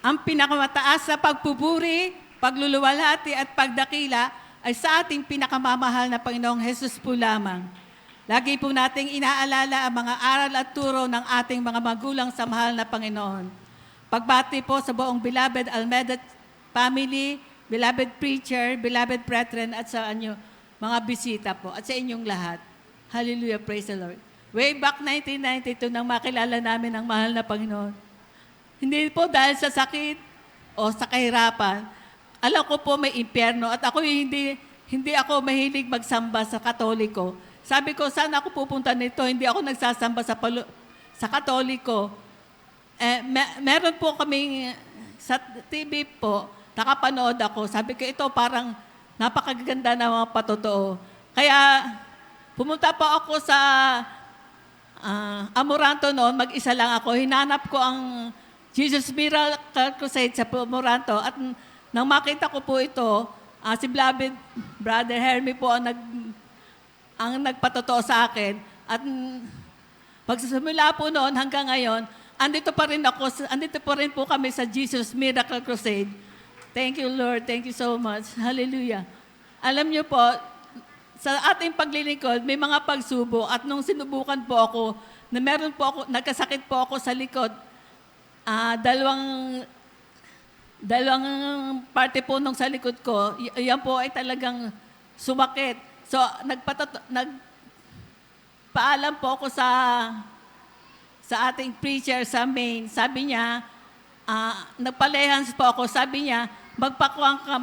Ang pinakamataas na pagpupuri, pagluluwalhati at pagdakila ay sa ating pinakamamahal na Panginoong Hesus po lamang. Lagi po nating inaalala ang mga aral at turo ng ating mga magulang sa mahal na Panginoon. Pagbati po sa buong beloved Almeda family, beloved preacher, beloved brethren at sa inyo mga bisita po at sa inyong lahat. Hallelujah, praise the Lord. Way back 1992 nang makilala namin ang mahal na Panginoon. Hindi po dahil sa sakit o sa kahirapan. Alam ko po may impyerno at ako hindi ako mahilig magsamba sa Katoliko. Sabi ko, saan ako pupunta nito? Hindi ako nagsasamba sa Katoliko. Meron po kaming sa TV po, nakapanood ako. Sabi ko, ito parang napakaganda na mga patotoo. Kaya pumunta po ako sa Amoranto noon, mag-isa lang ako. Hinanap ko ang Jesus Miracle Crusade sa Amoranto at nang makita ko po ito, si beloved Brother Hermie po ang nagpatotoo sa akin. At pagsasimula po noon hanggang ngayon, andito pa rin po kami sa Jesus Miracle Crusade. Thank you, Lord. Thank you so much. Hallelujah. Alam niyo po, sa ating paglilingkod, may mga pagsubok at nung sinubukan po ako, nagkasakit po ako sa likod, dalawang parte po nung sa likod ko, yan po ay talagang sumakit. So, nagpaalam po ako sa ating preacher sa Maine. Sabi niya, nagpalehans po ako. Sabi niya, magpakuwang ka,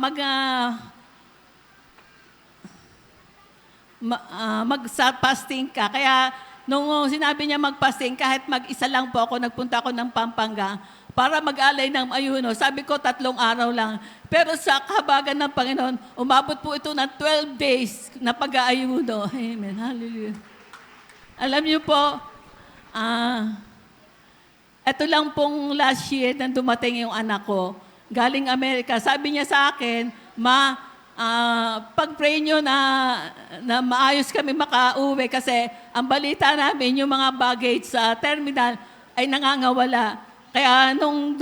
mag-fasting ka. Kaya, nung sinabi niya mag-fasting, kahit mag-isa lang po ako, nagpunta ako ng Pampanga para mag-alay ng ayuno. Sabi ko, 3 araw lang. Pero sa kahabagan ng Panginoon, umabot po ito ng 12 days na pag-aayuno. Amen. Hallelujah. Alam niyo po, ito lang pong last year nang dumating yung anak ko, galing Amerika. Sabi niya sa akin, Ma, pag-pray nyo na maayos kami makauwi kasi ang balita namin, yung mga baggage sa terminal ay nangangawala. Kaya nung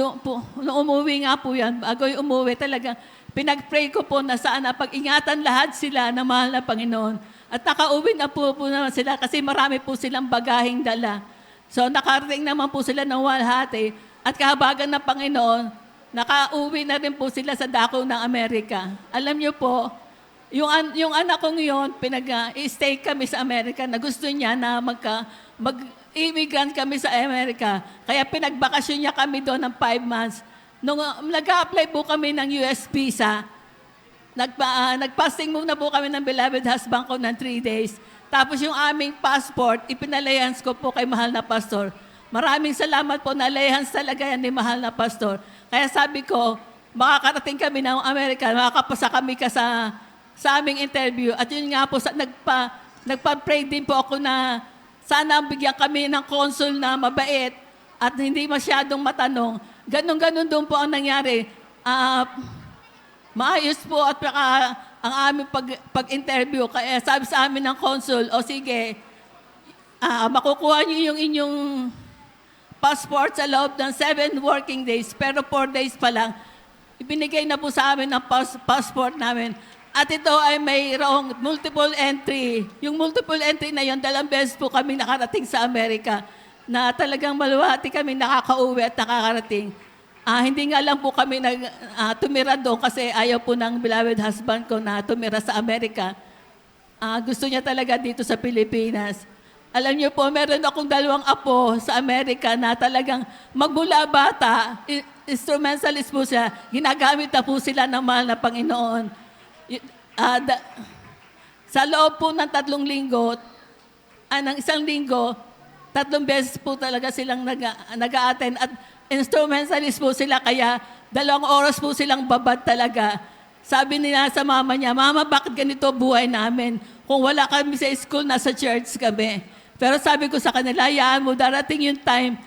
umuwi nga po yan, bago yung umuwi talaga, pinag-pray ko po na sana pag-ingatan lahat sila na mahal na Panginoon. At nakauwi na po naman sila kasi marami po silang bagaheng dala. So nakarating naman po sila ng walhati at kahabagan ng Panginoon, nakauwi na rin po sila sa dako ng Amerika. Alam niyo po, yung anak kong yun, stay kami sa Amerika na gusto niya na mag-immigrant kami sa Amerika. Kaya pinagbakasyon niya kami doon ng 5 months. Nung nag-apply po kami ng US visa, nag-fasting muna po kami ng beloved husband ko ng 3 days. Tapos yung aming passport, ipinalayans ko po kay mahal na pastor. Maraming salamat po, nalayans talaga yan ni mahal na pastor. Kaya sabi ko, makakarating kami ng Amerika, makakapasa kami sa aming interview. At yun nga po, nagpa-pray din po ako na sana bigyan kami ng consul na mabait at hindi masyadong matanong. Ganon-ganon doon po ang nangyari. Maayos po at ang aming pag-interview. Kaya sabi sa amin ng consul, o sige, makukuha niyo yung inyong passport sa loob ng 7 working days, pero 4 days pa lang, ibinigay na po sa amin ang passport namin. At ito ay mayroong multiple entry. Yung multiple entry na yun, 2 beses po kami nakarating sa Amerika na talagang maluwati kami nakakauwi at nakakarating. Hindi nga lang po kami tumira doon kasi ayaw po ng beloved husband ko na tumira sa Amerika. Gusto niya talaga dito sa Pilipinas. Alam niyo po, meron akong 2 apo sa Amerika na talagang magmula bata, instrumentalist po siya, ginagamit na po sila ng mahal na Panginoon. Sa loob po ng 3 linggo, ng 1 linggo, 3 beses po talaga silang nag-a-attend at instrumentalist po sila, kaya 2 oras po silang babad talaga. Sabi nila sa mama niya, Mama, bakit ganito buhay namin? Kung wala kami sa school, nasa church kami. Pero sabi ko sa kanila, hayaan mo, darating yung time,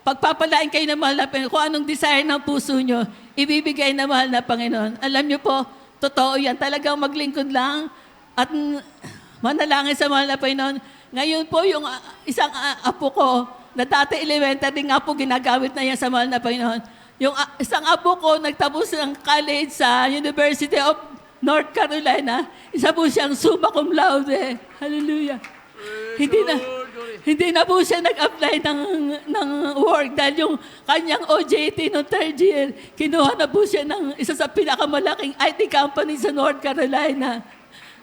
pagpapalain kayo ng mahal na Panginoon, kung anong desire ng puso nyo, ibibigay ng mahal na Panginoon. Alam nyo po, totoo yan. Talagang maglingkod lang at manalangin sa mahal na Panginoon. Ngayon po, yung isang apo ko, na dati elementary nga po, ginagamit na yan sa mahal na Panginoon. Yung isang apo ko nagtapos ng college sa University of North Carolina. Isa po siyang summa cum laude. Hallelujah. Hindi na po siya nag-apply ng work dahil yung kanyang OJT noong third year, kinuha na po siya ng isa sa pinakamalaking IT company sa North Carolina.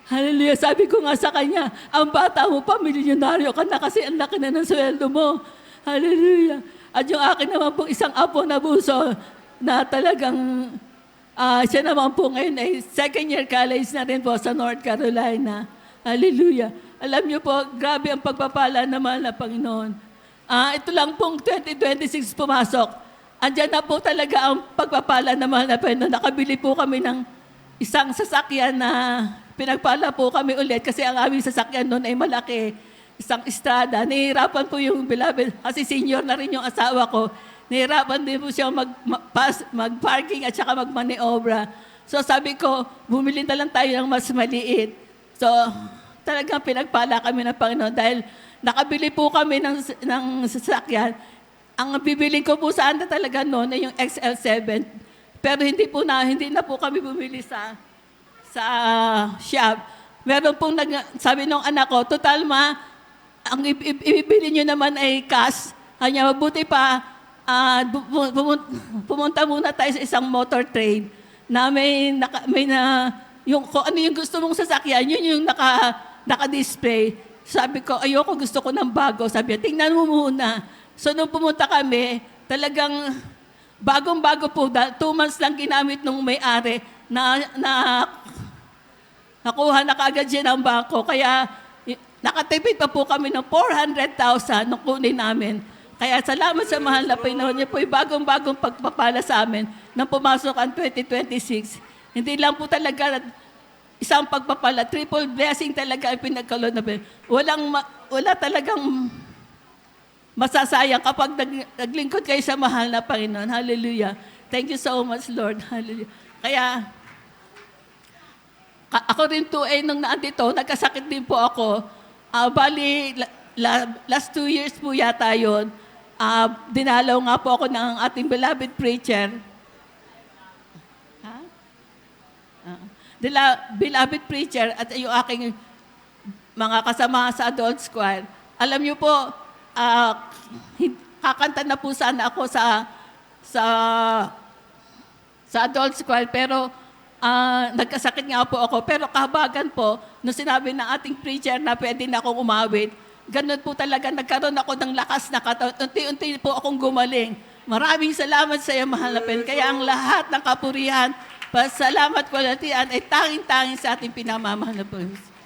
Hallelujah. Sabi ko nga sa kanya, ang bata mo pa, milyonaryo ka na kasi ang laki na ng sweldo mo. Hallelujah. At yung akin naman pong isang apo na buso na talagang siya naman po ngayon ay second year college na rin po sa North Carolina. Hallelujah. Alam niyo po, grabe ang pagpapala naman na Panginoon. Ito lang pong 2026 pumasok. Andyan na po talaga ang pagpapala naman na Panginoon. Nakabili po kami ng isang sasakyan na pinagpala po kami ulit kasi ang aming sasakyan noon ay malaki. Isang estrada. Nahihirapan po yung beloved, kasi senior na rin yung asawa ko. Nahihirapan din po siya mag-parking at saka mag-maniobra. So sabi ko, bumili na lang tayo ng mas maliit. So talagang pinagpala kami ng Panginoon dahil nakabili po kami ng sasakyan. Ang bibiling ko po saan na talaga noon ay yung XL7. Pero hindi na po kami bumili sa shop. Meron pong sabi nung anak ko, total ang ibibili nyo naman ay cash. Kanya, mabuti pa, pumunta muna tayo sa isang motor trade na yung kung ano yung gusto mong sasakyan, yun yung naka-display. Sabi ko, ayoko, gusto ko ng bago. Sabi niya, tingnan mo muna. So, nung pumunta kami, talagang bagong-bago po, 2 months lang ginamit nung may-ari nakuha na kaagad siya ng bangko. Kaya, nakatipid pa po kami ng 400,000 nung kunin namin. Kaya salamat sa mahal na Panginoon. Niya po yung bagong-bagong pagpapala sa amin nang pumasok ang 2026. Hindi lang po talaga isang pagpapala, triple blessing talaga ang pinagkaloob na wala talagang masasayang kapag naglingkod kayo sa mahal na Panginoon. Hallelujah. Thank you so much, Lord. Hallelujah. Kaya, ako rin po nung naandito, nagkasakit din po ako. Last 2 years po yata yun. Dinalaw nga po ako ng ating beloved preacher. Beloved preacher at yung aking mga kasama sa adult choir. Alam niyo po, kakanta na po sana ako sa adult choir, pero nagkasakit nga po ako. Pero kahabagan po, nung sinabi ng ating preacher na pwede na akong umawit, ganun po talaga, nagkaroon ako ng lakas na katawan. Unti-unti po akong gumaling. Maraming salamat sa iyo, mahal na Panginoon. Kaya ang lahat ng kapurihan, pasalamat ko latian ay tanging-tanging sa ating pinamamahal na Panginoon.